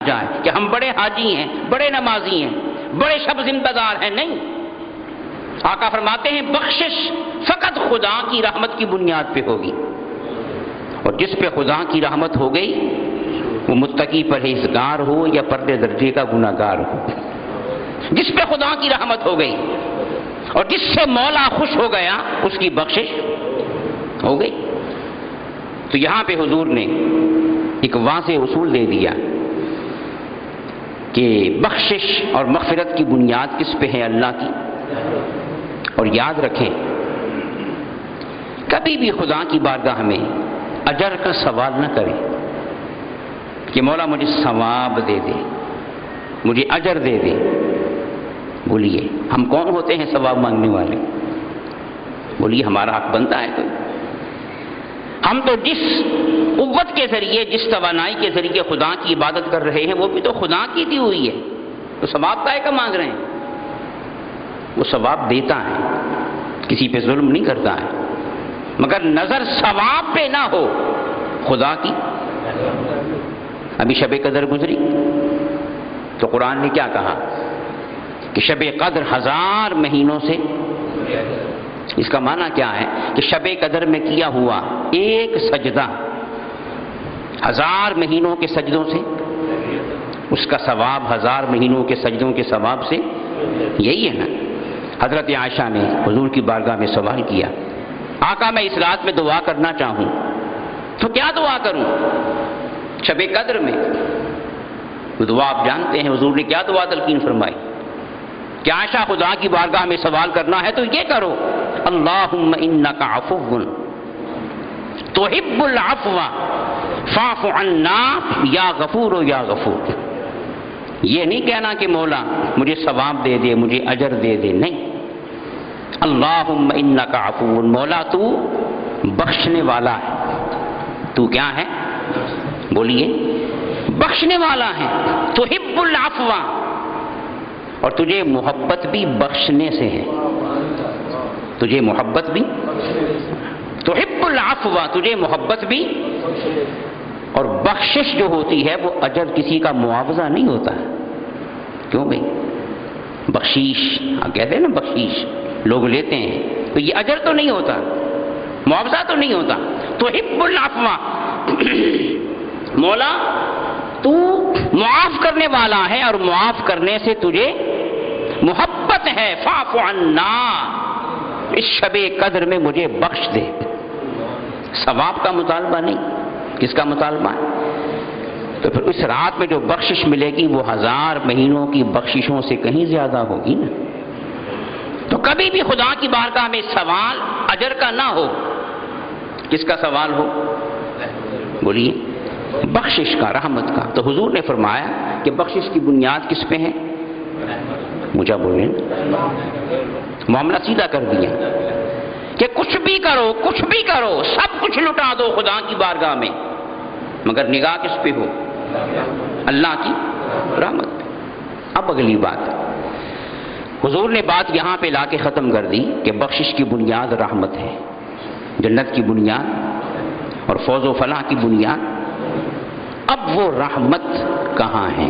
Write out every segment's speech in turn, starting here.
جائے کہ ہم بڑے حاجی ہیں، بڑے نمازی ہیں، بڑے شب ذمہ دار ہیں. نہیں، آقا فرماتے ہیں بخشش فقط خدا کی رحمت کی بنیاد پہ ہوگی، اور جس پہ خدا کی رحمت ہو گئی وہ متقی پرہیزگار ہو یا پردے درجے کا گناہ گار ہو. جس پہ خدا کی رحمت ہو گئی اور جس سے مولا خوش ہو گیا اس کی بخشش ہو گئی. تو یہاں پہ حضور نے ایک واضح اصول دے دیا کہ بخشش اور مغفرت کی بنیاد کس پہ ہے؟ اللہ کی. اور یاد رکھیں کبھی بھی خدا کی بارگاہ میں اجر کا سوال نہ کریں کہ مولا مجھے ثواب دے دے، مجھے اجر دے دے. بولیے ہم کون ہوتے ہیں ثواب مانگنے والے؟ بولیے ہمارا حق بنتا ہے کوئی؟ ہم تو جس قوت کے ذریعے، جس توانائی کے ذریعے خدا کی عبادت کر رہے ہیں وہ بھی تو خدا کی دی ہوئی ہے. تو ثواب کا ہے کہ مانگ رہے ہیں؟ وہ ثواب دیتا ہے، کسی پہ ظلم نہیں کرتا ہے، مگر نظر ثواب پہ نہ ہو خدا کی. ابھی شب قدر گزری تو قرآن نے کیا کہا کہ شب قدر 1000 مہینوں سے. اس کا معنی کیا ہے کہ شب قدر میں کیا ہوا ایک سجدہ 1000 مہینوں کے سجدوں سے، اس کا ثواب 1000 مہینوں کے سجدوں کے ثواب سے. یہی ہے نا. حضرت عائشہ نے حضور کی بارگاہ میں سوال کیا، آقا میں اس رات میں دعا کرنا چاہوں تو کیا دعا کروں شب قدر میں؟ وہ دعا آپ جانتے ہیں حضور نے کیا دعا تلقین فرمائی کہ عائشہ خدا کی بارگاہ میں سوال کرنا ہے تو یہ کرو، اللہم انک عفو تحب العفو فاعف عنا یا غفور یا غفور. یہ نہیں کہنا کہ مولا مجھے ثواب دے دے، مجھے اجر دے دے. نہیں، اللہم انک عفو، مولا تو بخشنے والا ہے. تو کیا ہے؟ بولیے بخشنے والا ہے. تحب العفو، اور تجھے محبت بھی بخشنے سے ہے. تجھے محبت بھی، تحب العفو، تجھے محبت بھی. اور بخشش جو ہوتی ہے وہ اجر کسی کا معاوضہ نہیں ہوتا ہے. کیوں بھائی؟ بخشیش کہتے ہیں نا، بخشیش لوگ لیتے ہیں تو یہ اجر تو نہیں ہوتا، معاوضہ تو نہیں ہوتا. تحب العفو، مولا تو معاف کرنے والا ہے اور معاف کرنے سے تجھے محبت ہے. فاعف عنا، اس شب قدر میں مجھے بخش دے. ثواب کا مطالبہ نہیں، کس کا مطالبہ ہے؟ تو پھر اس رات میں جو بخشش ملے گی وہ 1000 مہینوں کی بخششوں سے کہیں زیادہ ہوگی نا. تو کبھی بھی خدا کی بارگاہ میں سوال اجر کا نہ ہو. کس کا سوال ہو؟ بولیے بخشش کا، رحمت کا. تو حضور نے فرمایا کہ بخشش کی بنیاد کس پہ ہے؟ مجھے بولیں، معاملہ سیدھا کر دیا کہ کچھ بھی کرو، کچھ بھی کرو، سب کچھ لٹا دو خدا کی بارگاہ میں، مگر نگاہ کس پہ ہو؟ اللہ کی رحمت پہ. اب اگلی بات حضور نے بات یہاں پہ لا کے ختم کر دی کہ بخشش کی بنیاد رحمت ہے، جنت کی بنیاد اور فوز و فلاح کی بنیاد. اب وہ رحمت کہاں ہے؟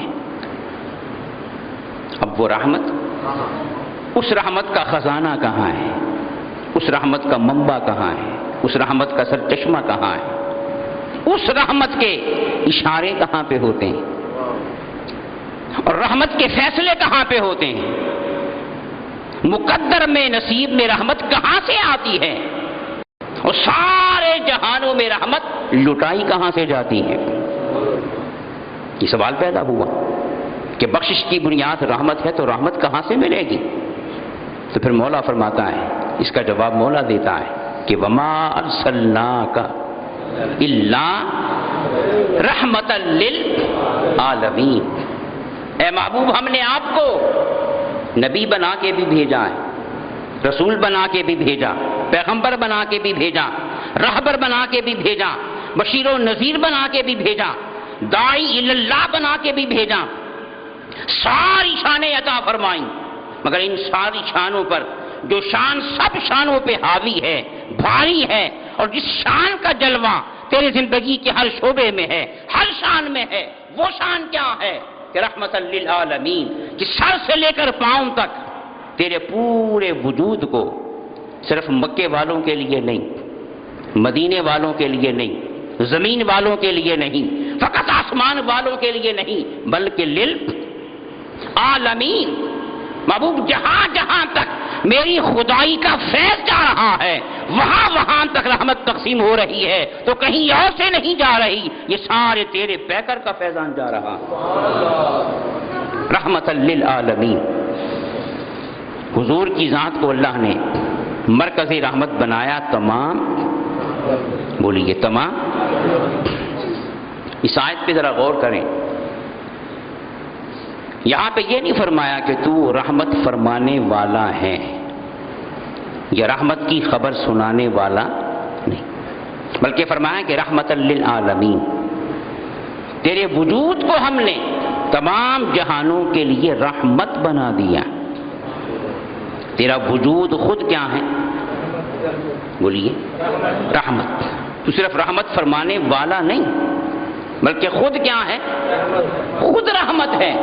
اب وہ رحمت، اس رحمت کا خزانہ کہاں ہے؟ اس رحمت کا منبع کہاں ہے؟ اس رحمت کا سرچشمہ کہاں ہے؟ اس رحمت کے اشارے کہاں پہ ہوتے ہیں؟ اور رحمت کے فیصلے کہاں پہ ہوتے ہیں؟ مقدر میں، نصیب میں رحمت کہاں سے آتی ہے؟ اور سارے جہانوں میں رحمت لٹائی کہاں سے جاتی ہے؟ یہ سوال پیدا ہوا کہ بخشش کی بنیاد رحمت ہے تو رحمت کہاں سے ملے گی؟ تو پھر مولا فرماتا ہے، اس کا جواب مولا دیتا ہے کہ وما ارسلناک الا رحمتا للعالمین. اے محبوب ہم نے آپ کو نبی بنا کے بھی بھیجا ہے، رسول بنا کے بھی بھیجا، پیغمبر بنا کے بھی بھیجا، رہبر بنا کے بھی بھیجا، بشیر و نذیر بنا کے بھی بھیجا، داعی الی اللہ بنا کے بھی بھیجا. ساری شانیں عطا فرمائیں، مگر ان ساری شانوں پر جو شان سب شانوں پہ حاوی ہے، بھاری ہے، اور جس شان کا جلوہ تیرے زندگی کے ہر شعبے میں ہے، ہر شان میں ہے، وہ شان کیا ہے کہ رحمت للعالمین، کہ سر سے لے کر پاؤں تک تیرے پورے وجود کو صرف مکے والوں کے لیے نہیں، مدینے والوں کے لیے نہیں، زمین والوں کے لیے نہیں، فقط آسمان والوں کے لیے نہیں، بلکہ للعالمین، محبوب جہاں جہاں تک میری خدائی کا فیض جا رہا ہے وہاں وہاں تک رحمت تقسیم ہو رہی ہے، تو کہیں اور سے نہیں جا رہی، یہ سارے تیرے پیکر کا فیضان جا رہا ہے، رحمت للعالمین۔ حضور کی ذات کو اللہ نے مرکز رحمت بنایا، تمام، بولیے تمام۔ اس آیت پہ ذرا غور کریں، یہاں پہ یہ نہیں فرمایا کہ تو رحمت فرمانے والا ہے یا رحمت کی خبر سنانے والا نہیں، بلکہ فرمایا کہ رحمت للعالمین، تیرے وجود کو ہم نے تمام جہانوں کے لیے رحمت بنا دیا۔ تیرا وجود خود کیا ہے؟ بولیے رحمت۔ تو صرف رحمت فرمانے والا نہیں بلکہ خود کیا ہے؟ خود رحمت ہے۔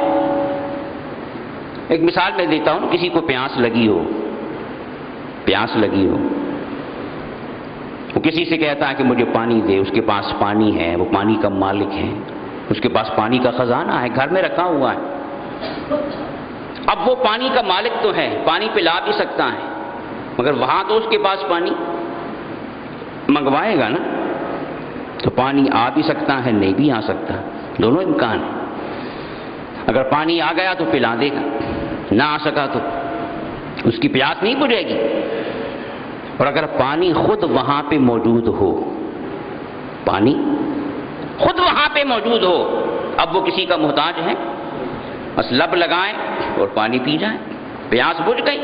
ایک مثال میں دیتا ہوں، کسی کو پیاس لگی ہو، وہ کسی سے کہتا ہے کہ مجھے پانی دے، اس کے پاس پانی ہے، وہ پانی کا مالک ہے، اس کے پاس پانی کا خزانہ ہے، گھر میں رکھا ہوا ہے۔ اب وہ پانی کا مالک تو ہے، پانی پلا بھی سکتا ہے، مگر وہاں تو اس کے پاس پانی منگوائے گا نا، تو پانی آ بھی سکتا ہے، نہیں بھی آ سکتا، دونوں امکان ہیں۔ اگر پانی آ گیا تو پلا دے گا، نہ آ سکا تو اس کی پیاس نہیں بجھے گی۔ اور اگر پانی خود وہاں پہ موجود ہو، پانی خود وہاں پہ موجود ہو، اب وہ کسی کا محتاج ہے، بس لب لگائیں اور پانی پی جائیں، پیاس بجھ گئی۔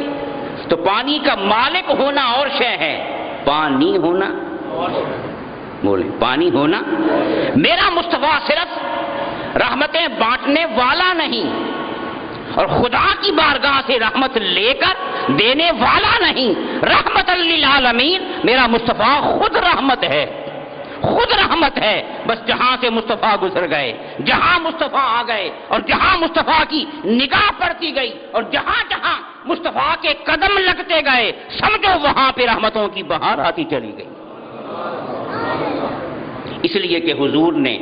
تو پانی کا مالک ہونا اور شے ہے، پانی ہونا، بولے پانی ہونا۔ میرا مصطفیٰ صرف رحمتیں بانٹنے والا نہیں اور خدا کی بارگاہ سے رحمت لے کر دینے والا نہیں، رحمت للعالمین، میرا مصطفیٰ خود رحمت ہے، خود رحمت ہے۔ بس جہاں سے مصطفیٰ گزر گئے، جہاں مصطفیٰ آ گئے اور جہاں مصطفیٰ کی نگاہ پڑتی گئی اور جہاں جہاں مصطفیٰ کے قدم لگتے گئے، سمجھو وہاں پہ رحمتوں کی بہار آتی چلی گئی۔ اس لیے کہ حضور نے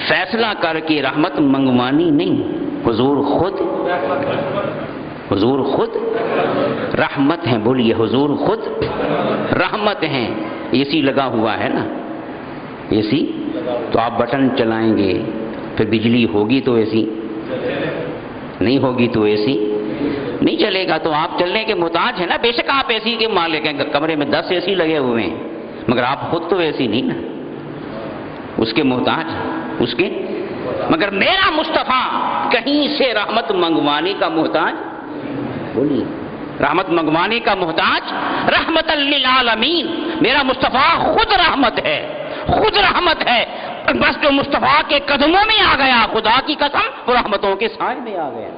فیصلہ کر کے رحمت منگوانی نہیں، حضور خود رحمت ہیں، بولیے حضور خود رحمت ہیں۔ اے سی لگا ہوا ہے نا، اے سی تو آپ بٹن چلائیں گے، پھر بجلی ہوگی تو اے سی، نہیں ہوگی تو اے سی نہیں چلے گا، تو آپ چلنے کے محتاج ہیں نا۔ بے شک آپ اے سی کے مالک ہیں، کمرے میں 10 اے سی لگے ہوئے ہیں، مگر آپ خود تو اے سی نہیں نا، اس کے محتاج، اس کے، مگر میرا مصطفیٰ کہیں سے رحمت منگوانے کا محتاج، بولیے رحمت منگوانے کا محتاج، رحمت للعالمین، میرا مصطفیٰ خود رحمت ہے، خود رحمت ہے۔ بس جو مصطفیٰ کے قدموں میں آ گیا، خدا کی قسم وہ رحمتوں کے سائے میں آ گیا۔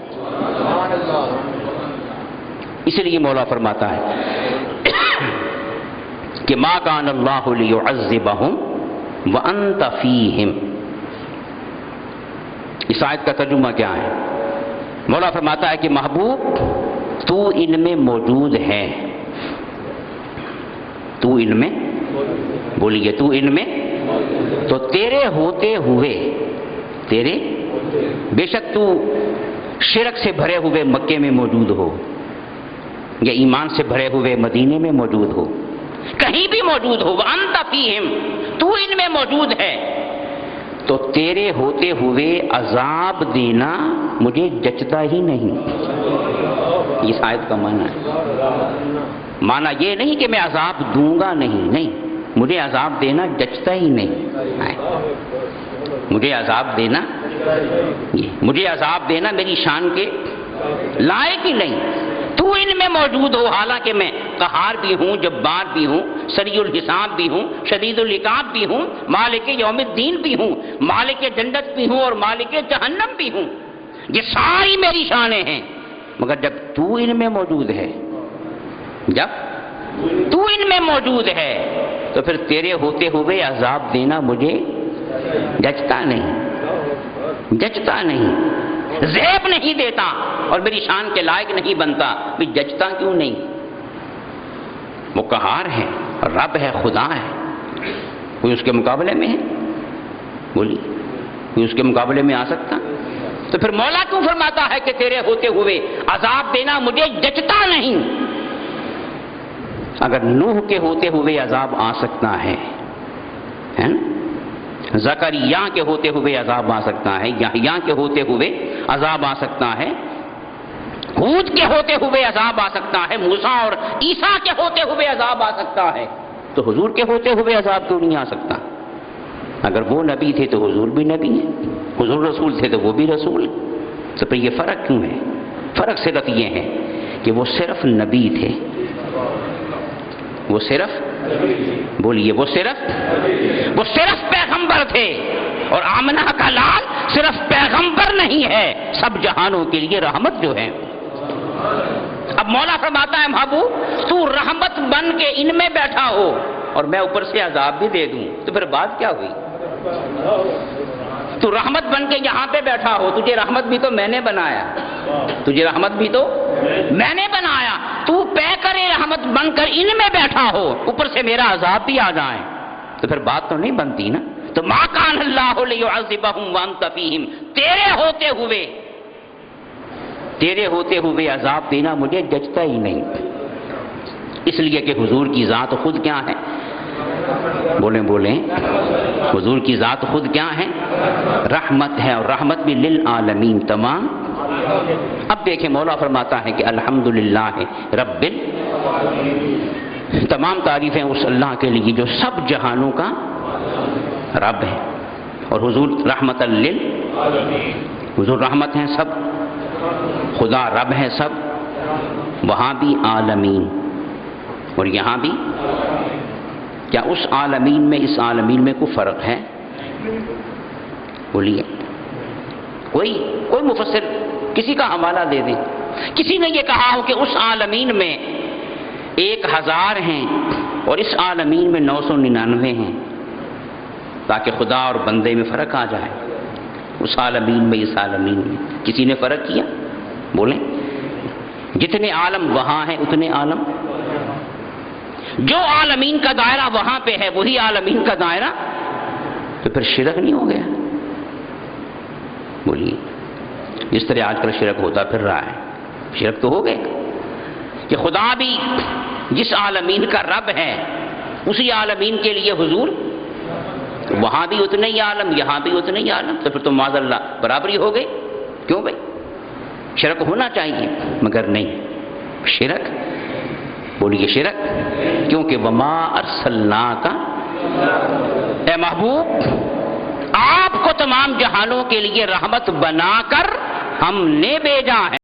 اس لیے مولا فرماتا ہے کہ ما کان اللہ لیعذبہم وانت فیہم۔ اس آیت کا ترجمہ کیا ہے؟ مولا فرماتا ہے کہ محبوب تو ان میں موجود ہے، تو ان میں، بولیے تو ان میں، تو تیرے ہوتے ہوئے، تیرے، بے شک تو شرک سے بھرے ہوئے مکے میں موجود ہو یا ایمان سے بھرے ہوئے مدینے میں موجود ہو، کہیں بھی موجود ہو، وَأَنْتَ فِيهِمْ، تو ان میں موجود ہے، تو تیرے ہوتے ہوئے عذاب دینا مجھے جچتا ہی نہیں۔ اس آیت کا معنی ہے، معنی یہ نہیں کہ میں عذاب دوں گا، نہیں، مجھے عذاب دینا جچتا ہی نہیں، مجھے عذاب دینا، مجھے عذاب دینا میری شان کے لائق ہی نہیں۔ تو ان میں موجود ہو، حالانکہ میں قہار بھی ہوں، جبار بھی ہوں، سریع الحساب بھی ہوں، شدید العقاب بھی ہوں، مالک یوم الدین بھی ہوں، مالک جنت بھی ہوں اور مالک جہنم بھی ہوں، یہ ساری میری شانیں ہیں، مگر جب تو ان میں موجود ہے، جب تو ان میں موجود ہے تو پھر تیرے ہوتے ہوئے عذاب دینا مجھے جچتا نہیں۔ جچتا نہیں، زیب نہیں دیتا اور میری شان کے لائق نہیں بنتا، بھی جچتا کیوں نہیں؟ وہ قہار ہے، رب ہے، خدا ہے، کوئی اس کے مقابلے میں ہے؟ بولیے، کوئی اس کے مقابلے میں آ سکتا؟ تو پھر مولا کیوں فرماتا ہے کہ تیرے ہوتے ہوئے عذاب دینا مجھے جچتا نہیں؟ اگر نوح کے ہوتے ہوئے عذاب آ سکتا ہے، زکریا کے ہوتے ہوئے عذاب آ سکتا ہے، یحییٰ کے ہوتے ہوئے عذاب آ سکتا ہے، ہود کے ہوتے ہوئے عذاب آ سکتا ہے، موسیٰ اور عیسیٰ کے ہوتے ہوئے عذاب آ سکتا ہے، تو حضور کے ہوتے ہوئے عذاب کیوں نہیں آ سکتا؟ اگر وہ نبی تھے تو حضور بھی نبی ہے، حضور رسول تھے تو وہ بھی رسول ہے، تو پھر یہ فرق کیوں ہے؟ فرق صرف یہ ہے کہ وہ صرف نبی تھے، وہ صرف بولیے، وہ صرف پیغمبر تھے، اور آمنہ کا لال صرف پیغمبر نہیں ہے، سب جہانوں کے لیے رحمت جو ہے۔ اب مولا فرماتا ہے محبوب تو رحمت بن کے ان میں بیٹھا ہو اور میں اوپر سے عذاب بھی دے دوں، تو پھر بات کیا ہوئی؟ تو رحمت بن کے یہاں پہ بیٹھا ہو، تجھے رحمت بھی تو میں نے بنایا، تجھے رحمت بھی تو میں نے بنایا، تو پے کرے رحمت بن کر ان میں بیٹھا ہو، اوپر سے میرا عذاب بھی آ جائے، تو پھر بات تو نہیں بنتی نا۔ تو ما کان اللہ لیعذبہم وانت فیہم، تیرے ہوتے ہوئے عذاب دینا مجھے جچتا ہی نہیں، اس لیے کہ حضور کی ذات خود کیا ہے؟ بولیں حضور کی ذات خود کیا ہے؟ رحمت ہے، اور رحمت بھی للعالمین، تمام۔ اب دیکھیں مولا فرماتا ہے کہ الحمدللہ رب تمام تعریفیں اس اللہ کے لیے جو سب جہانوں کا رب ہے، اور حضور رحمت حضور رحمت ہیں سب، خدا رب ہے سب، وہاں بھی عالمین اور یہاں بھی۔ کیا اس عالمین میں اس عالمین میں کوئی فرق ہے؟ بولیے، کوئی مفسر کسی کا حوالہ دے دیں۔ کسی نے یہ کہا ہو کہ اس عالمین میں 1000 ہیں اور اس عالمین میں 999 ہیں، تاکہ خدا اور بندے میں فرق آ جائے، اس عالمین میں اس عالمین میں۔ کسی نے فرق کیا؟ بولیں، جتنے عالم وہاں ہیں اتنے عالم، جو عالمین کا دائرہ وہاں پہ ہے وہی عالمین کا دائرہ، تو پھر شرک نہیں ہو گیا؟ بولیے، جس طرح آج کل شرک ہوتا پھر رہا ہے، شرک تو ہو گئے کہ خدا بھی جس عالمین کا رب ہے اسی عالمین کے لیے حضور، وہاں بھی اتنے ہی عالم یہاں بھی اتنے ہی عالم، تو پھر تو معاذ اللہ برابری ہو گئی۔ کیوں بھائی؟ شرک ہونا چاہیے مگر نہیں، شرک بولیے شرک، کیونکہ وما ارسلناک، اے محبوب آپ کو تمام جہانوں کے لیے رحمت بنا کر ہم نے بھیجا ہے۔